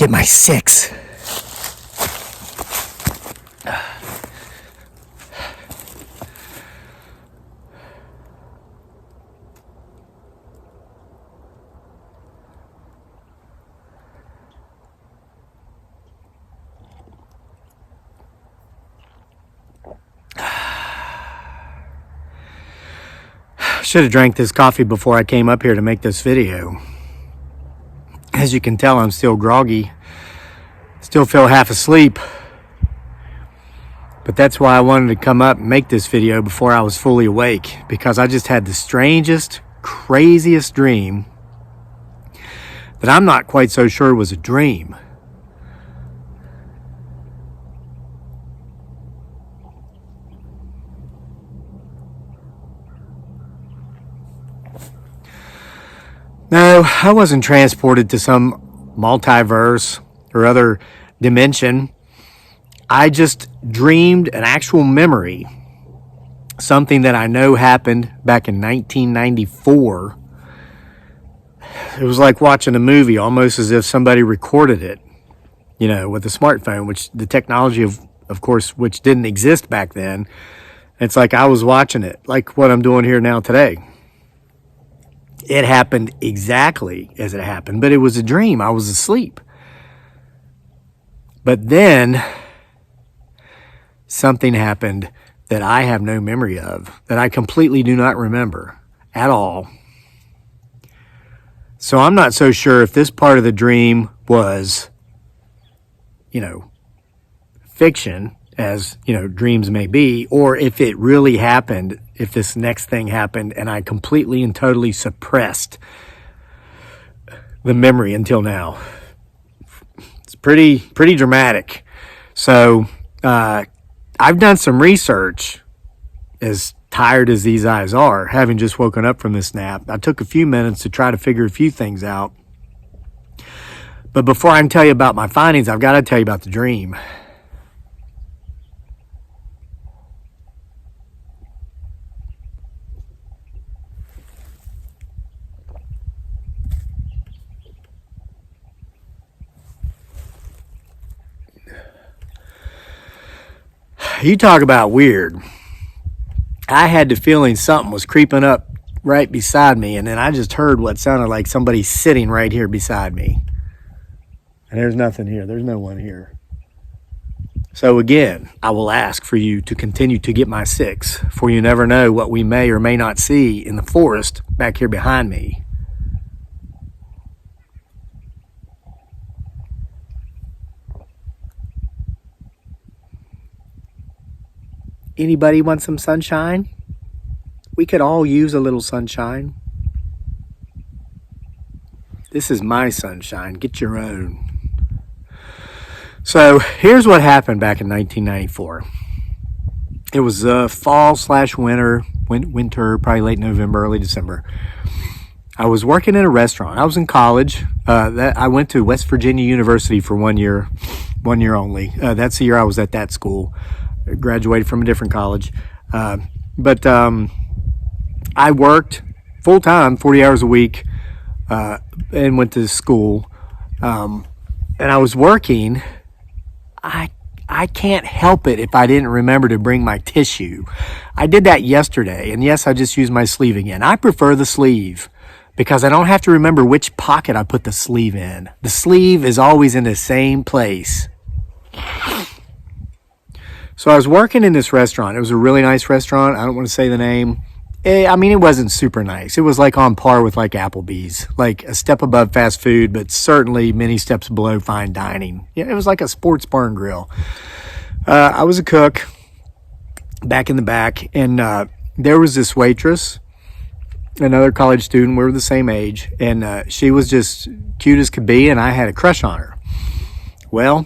get my 6. Should have drank this coffee before I came up here to make this video. As you can tell, I'm still groggy. Still feel half asleep. But that's why I wanted to come up and make this video before I was fully awake. Because I just had the strangest, craziest dream that I'm not quite so sure was a dream. No, I wasn't transported to some multiverse or other dimension. I just dreamed an actual memory. Something that I know happened back in 1994. It was like watching a movie, almost as if somebody recorded it, you know, with a smartphone, which the technology, of course, which didn't exist back then. It's like I was watching it, like what I'm doing here now today. It happened exactly as it happened, but it was a dream. I was asleep. But then something happened that I have no memory of, that I completely do not remember at all. So I'm not so sure if this part of the dream was, you know, fiction, as, you know, dreams may be, or if it really happened, if this next thing happened and I completely and totally suppressed the memory until now. It's pretty dramatic. So I've done some research, as tired as these eyes are, having just woken up from this nap. I took a few minutes to try to figure a few things out. But before I can tell you about my findings, I've got to tell you about the dream. You talk about weird. I had the feeling something was creeping up right beside me, and then I just heard what sounded like somebody sitting right here beside me. And there's nothing here. There's no one here. So again, I will ask for you to continue to get my 6, for you never know what we may or may not see in the forest back here behind me. Anybody want some sunshine? We could all use a little sunshine. This is my sunshine. Get your own. So here's what happened back in 1994. It was fall/winter, probably late November, early December. I was working in a restaurant. I was in college. I went to West Virginia University for 1 year only. That's the year I was at that school. I graduated from a different college. But I worked full-time, 40 hours a week, and went to school. And I was working. I can't help it if I didn't remember to bring my tissue. I did that yesterday, and yes, I just used my sleeve again. I prefer the sleeve because I don't have to remember which pocket I put the sleeve in. The sleeve is always in the same place. So I was working in this restaurant. It was a really nice restaurant. I don't want to say the name. I mean, it wasn't super nice. It was like on par with like Applebee's, like a step above fast food, but certainly many steps below fine dining. Yeah, it was like a sports bar and grill. I was a cook back in the back, and there was this waitress, another college student. We were the same age, and she was just cute as could be, and I had a crush on her. Well,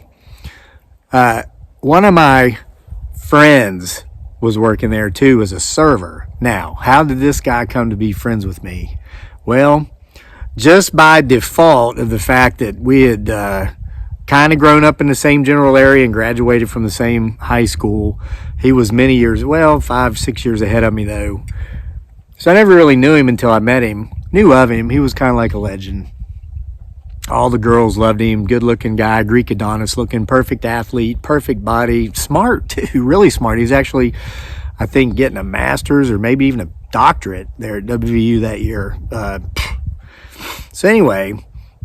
one of my friends was working there too as a server. Now, how did this guy come to be friends with me? Well, just by default of the fact that we had kind of grown up in the same general area and graduated from the same high school. He was many years, 5, 6 years ahead of me though. So I never really knew him until I met him. Knew of him. He was kind of like a legend. All the girls loved him. Good looking guy, Greek Adonis looking, perfect athlete, perfect body, smart too, really smart. He's actually, I think, getting a master's or maybe even a doctorate there at WVU that year. So anyway,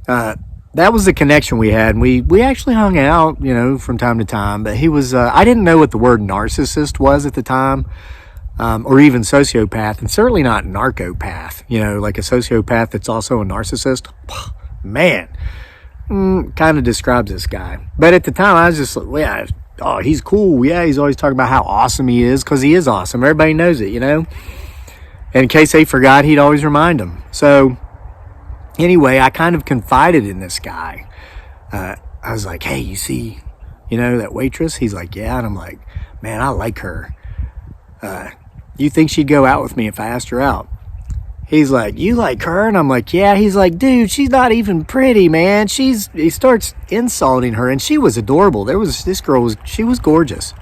that was the connection we had. And we actually hung out, from time to time. But he was, I didn't know what the word narcissist was at the time, or even sociopath, and certainly not narcopath. Like a sociopath that's also a narcissist. Man, kind of describes this guy. But at the time, I was just like, yeah, oh, he's cool. Yeah, he's always talking about how awesome he is, because he is awesome. Everybody knows it, And in case they forgot, he'd always remind them. So anyway, I kind of confided in this guy. I was like, hey, you see, that waitress? He's like, yeah. And I'm like, man, I like her. You think she'd go out with me if I asked her out? He's like, you like her? And I'm like, yeah. He's like, dude, she's not even pretty, man. He starts insulting her, and she was adorable. She was gorgeous.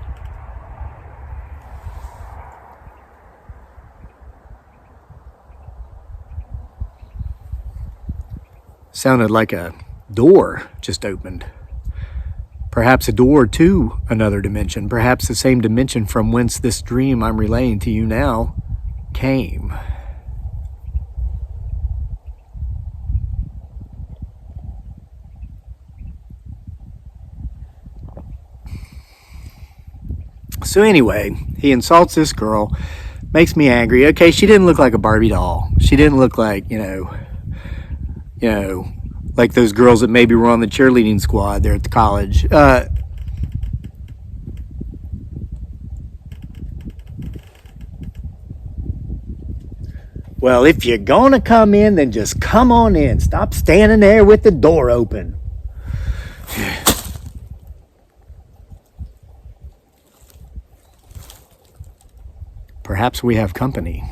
Sounded like a door just opened. Perhaps a door to another dimension. Perhaps the same dimension from whence this dream I'm relaying to you now came. So anyway, he insults this girl, makes me angry. Okay, she didn't look like a Barbie doll. She didn't look like, like those girls that maybe were on the cheerleading squad there at the college. Well, if you're gonna come in, then just come on in. Stop standing there with the door open. Perhaps we have company.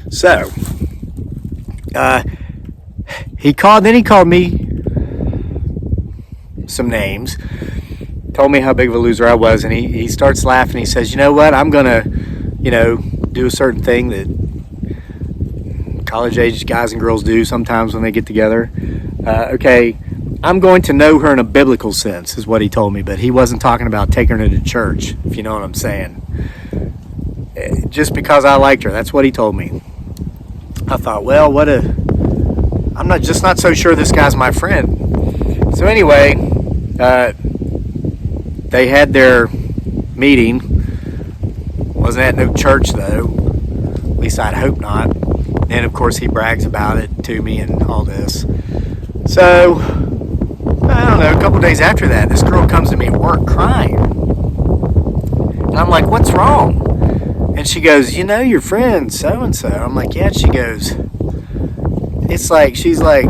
So, he called me some names, told me how big of a loser I was, and he starts laughing. He says, you know what, I'm going to, do a certain thing that college-age guys and girls do sometimes when they get together. Okay, I'm going to know her in a biblical sense, is what he told me, but he wasn't talking about taking her to church, if you know what I'm saying. Just because I liked her, that's what he told me. I thought, well, I'm not so sure this guy's my friend. So anyway, they had their meeting. Wasn't at no church though. At least I'd hope not. And of course he brags about it to me and all this. So, I don't know, a couple days after that, this girl comes to me at work crying. And I'm like, what's wrong? And she goes, your friend so-and-so. I'm like, yeah. And she goes, it's like, she's like,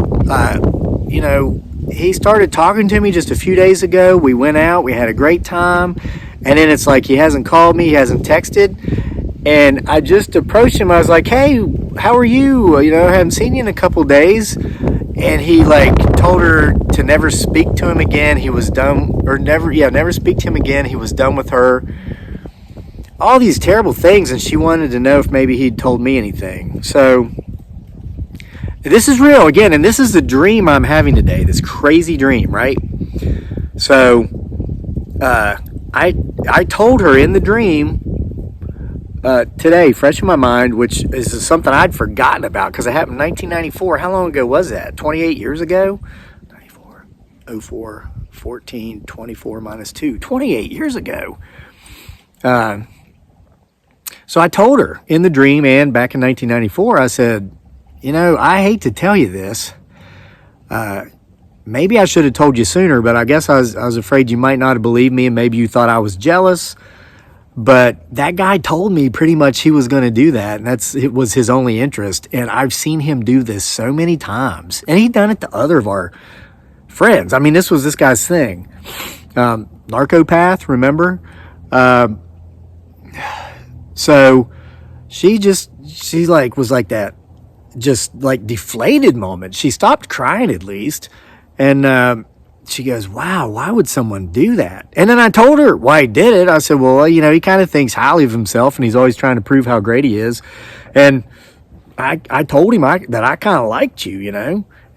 he started talking to me just a few days ago. We went out, we had a great time. And then it's like, he hasn't called me, he hasn't texted. And I just approached him. I was like, hey, how are you? I haven't seen you in a couple days. And he told her to never speak to him again. He was done, or never speak to him again. He was done with her. All these terrible things, and she wanted to know if maybe he'd told me anything. So this is real again, and this is the dream I'm having today, this crazy dream, right? So I told her in the dream today, fresh in my mind, which is something I'd forgotten about because it happened in 1994. How long ago was that? 28 years ago? 94, 04, 14, 24 minus 2. 28 years ago. So I told her in the dream and back in 1994, I said, I hate to tell you this. Maybe I should have told you sooner, but I guess I was afraid you might not have believed me and maybe you thought I was jealous. But that guy told me pretty much he was going to do that, and it was his only interest. And I've seen him do this so many times, and he'd done it to other of our friends. I mean, this was this guy's thing. Narcopath, remember? So she was like that, just like deflated moment. She stopped crying at least. And, she goes, wow, why would someone do that? And then I told her why he did it. I said, well, he kind of thinks highly of himself and he's always trying to prove how great he is. And I told him that I kind of liked you,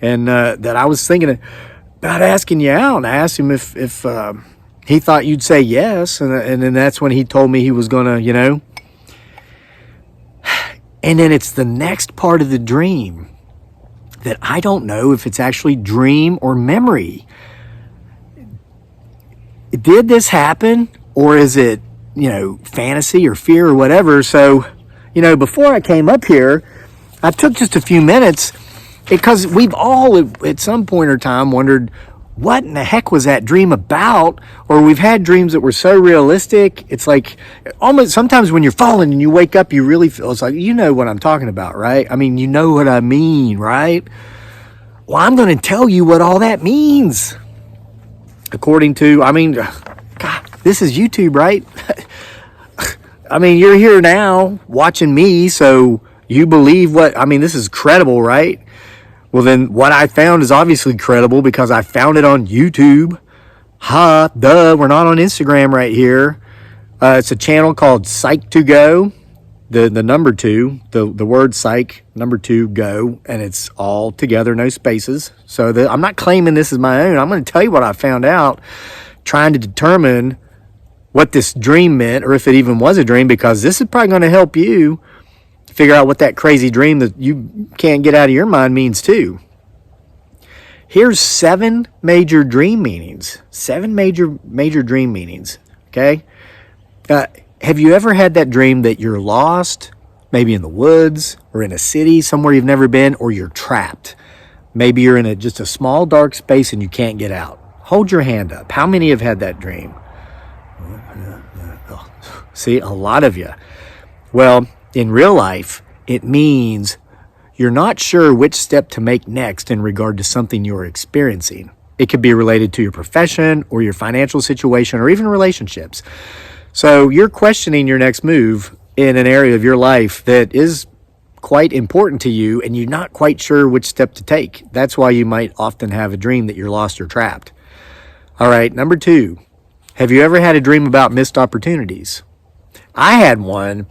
and that I was thinking about asking you out. And I asked him if he thought you'd say yes, and then that's when he told me he was gonna, And then it's the next part of the dream that I don't know if it's actually dream or memory. Did this happen, or is it, fantasy or fear or whatever? So, before I came up here, I took just a few minutes because we've all at some point or time wondered, what in the heck was that dream about? Or we've had dreams that were so realistic. It's like almost sometimes when you're falling and you wake up, you really feel, it's like, you know what I'm talking about, right? I mean, you know what I mean, right? Well, I'm going to tell you what all that means. According to, God, this is YouTube, right? You're here now watching me, so you believe this is credible, right? Well, then what I found is obviously credible because I found it on YouTube. We're not on Instagram right here. It's a channel called Psych2Go, the number 2, the word psych, number 2, go, and it's all together, no spaces. So I'm not claiming this is my own. I'm going to tell you what I found out, trying to determine what this dream meant, or if it even was a dream, because this is probably going to help you figure out what that crazy dream that you can't get out of your mind means too. Here's 7 major dream meanings. 7 major dream meanings. Okay. Have you ever had that dream that you're lost, maybe in the woods or in a city somewhere you've never been, or you're trapped? Maybe you're in just a small dark space and you can't get out. Hold your hand up. How many have had that dream? See, a lot of you. Well, in real life, it means you're not sure which step to make next in regard to something you're experiencing. It could be related to your profession or your financial situation or even relationships. So you're questioning your next move in an area of your life that is quite important to you, and you're not quite sure which step to take. That's why you might often have a dream that you're lost or trapped. All right, number 2, have you ever had a dream about missed opportunities? I had one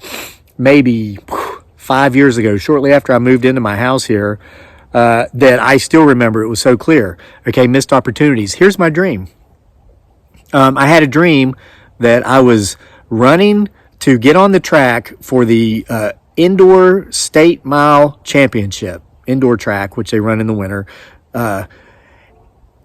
maybe 5 years ago, shortly after I moved into my house here, that I still remember. It was so clear. Okay, missed opportunities. Here's my dream. I had a dream that I was running to get on the track for the indoor state mile championship, indoor track, which they run in the winter. And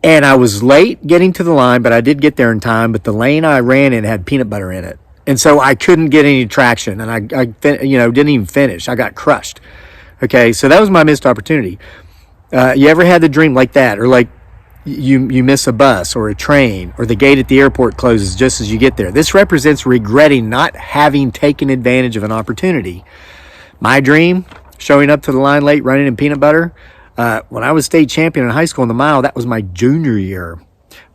I was late getting to the line, but I did get there in time. But the lane I ran in had peanut butter in it. And so I couldn't get any traction, and I didn't even finish. I got crushed. Okay, so that was my missed opportunity. You ever had the dream like that, or like you miss a bus or a train, or the gate at the airport closes just as you get there? This represents regretting not having taken advantage of an opportunity. My dream, showing up to the line late, running in peanut butter, when I was state champion in high school in the mile, that was my junior year.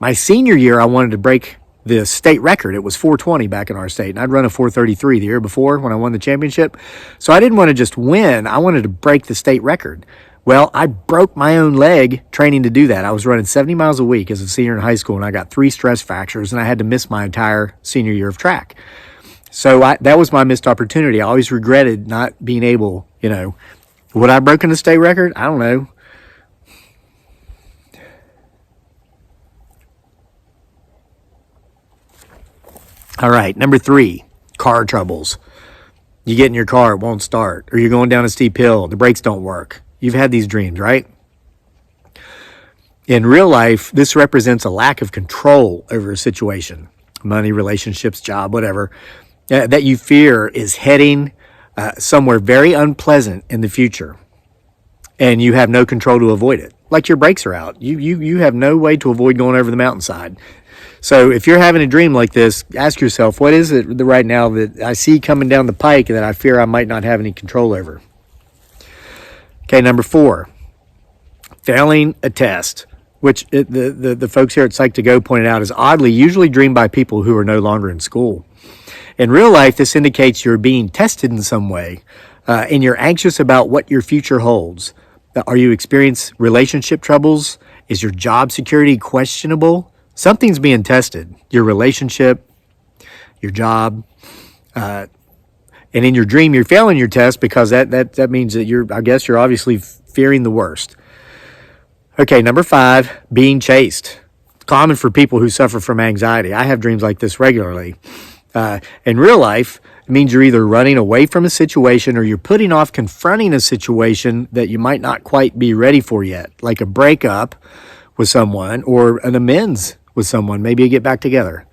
My senior year, I wanted to break the state record. It was 4:20 back in our state, and I'd run a 4:33 the year before when I won the championship. So I didn't want to just win. I wanted to break the state record. Well, I broke my own leg training to do that. I was running 70 miles a week as a senior in high school, and I got 3 stress fractures, and I had to miss my entire senior year of track. So that was my missed opportunity. I always regretted not being able, would I have broken the state record? I don't know. All right, number 3, car troubles. You get in your car, it won't start, or you're going down a steep hill, the brakes don't work. You've had these dreams, right? In real life, this represents a lack of control over a situation, money, relationships, job, whatever, that you fear is heading somewhere very unpleasant in the future, and you have no control to avoid it. Like your brakes are out. You have no way to avoid going over the mountainside. So if you're having a dream like this, ask yourself, what is it right now that I see coming down the pike that I fear I might not have any control over? Okay, number 4, failing a test, which the folks here at Psych2Go pointed out is oddly usually dreamed by people who are no longer in school. In real life, this indicates you're being tested in some way, and you're anxious about what your future holds. Are you experiencing relationship troubles? Is your job security questionable? Something's being tested. Your relationship, your job. And in your dream, you're failing your test because that means that you're obviously fearing the worst. Okay, number 5, being chased. It's common for people who suffer from anxiety. I have dreams like this regularly. In real life, it means you're either running away from a situation or you're putting off confronting a situation that you might not quite be ready for yet, like a breakup with someone or an amends with someone. Maybe you get back together.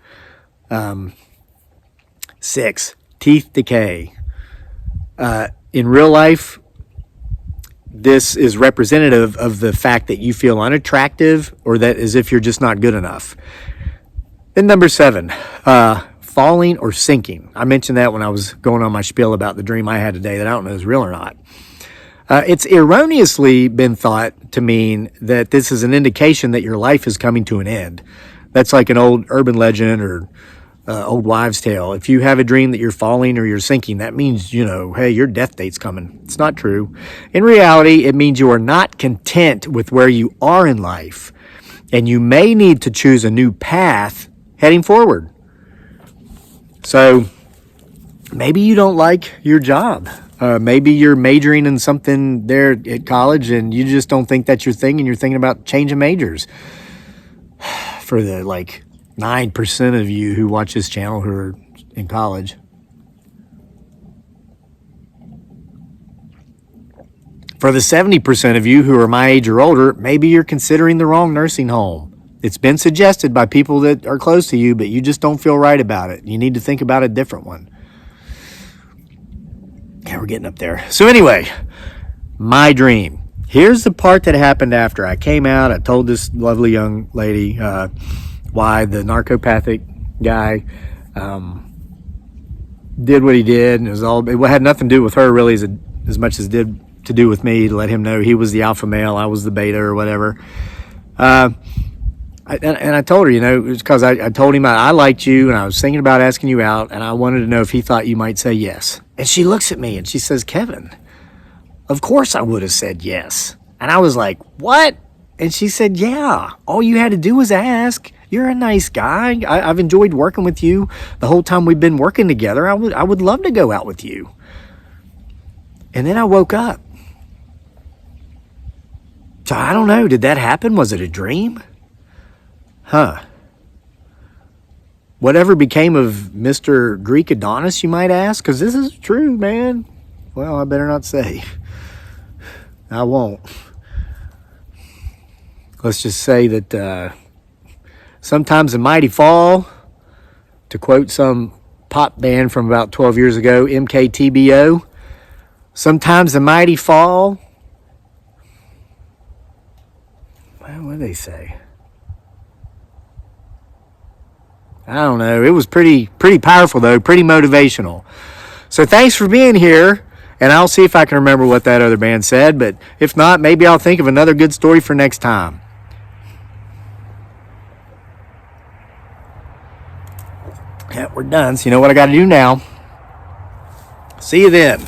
6, teeth decay. In real life, this is representative of the fact that you feel unattractive or that as if you're just not good enough. Then number 7, falling or sinking. I mentioned that when I was going on my spiel about the dream I had today that I don't know is real or not. It's erroneously been thought to mean that this is an indication that your life is coming to an end. That's like an old urban legend or old wives' tale. If you have a dream that you're falling or you're sinking, that means, hey, your death date's coming. It's not true. In reality, it means you are not content with where you are in life, and you may need to choose a new path heading forward. So maybe you don't like your job. Maybe you're majoring in something there at college and you just don't think that's your thing and you're thinking about changing majors. For the 9% of you who watch this channel who are in college. For the 70% of you who are my age or older, maybe you're considering the wrong nursing home. It's been suggested by people that are close to you, but you just don't feel right about it. You need to think about a different one. Yeah, we're getting up there. So anyway, my dream. Here's the part that happened after I came out. I told this lovely young lady why the narcopathic guy did what he did. And it had nothing to do with her really as much as it did to do with me, to let him know he was the alpha male, I was the beta or whatever. I told her, it was because I told him I liked you and I was thinking about asking you out and I wanted to know if he thought you might say yes. And she looks at me and she says, Kevin, of course I would have said yes. And I was like, what? And she said, yeah, all you had to do was ask. You're a nice guy. I've enjoyed working with you the whole time we've been working together. I would love to go out with you. And then I woke up. So I don't know. Did that happen? Was it a dream? Huh. Whatever became of Mr. Greek Adonis, you might ask? Because this is true, man. Well, I better not say. I won't. Let's just say that sometimes the mighty fall, to quote some pop band from about 12 years ago, MKTBO, sometimes the mighty fall. Well, what do they say? I don't know. It was pretty powerful, though, pretty motivational. So thanks for being here, and I'll see if I can remember what that other band said, but if not, maybe I'll think of another good story for next time. Yeah, we're done, so you know what I got to do now. See you then.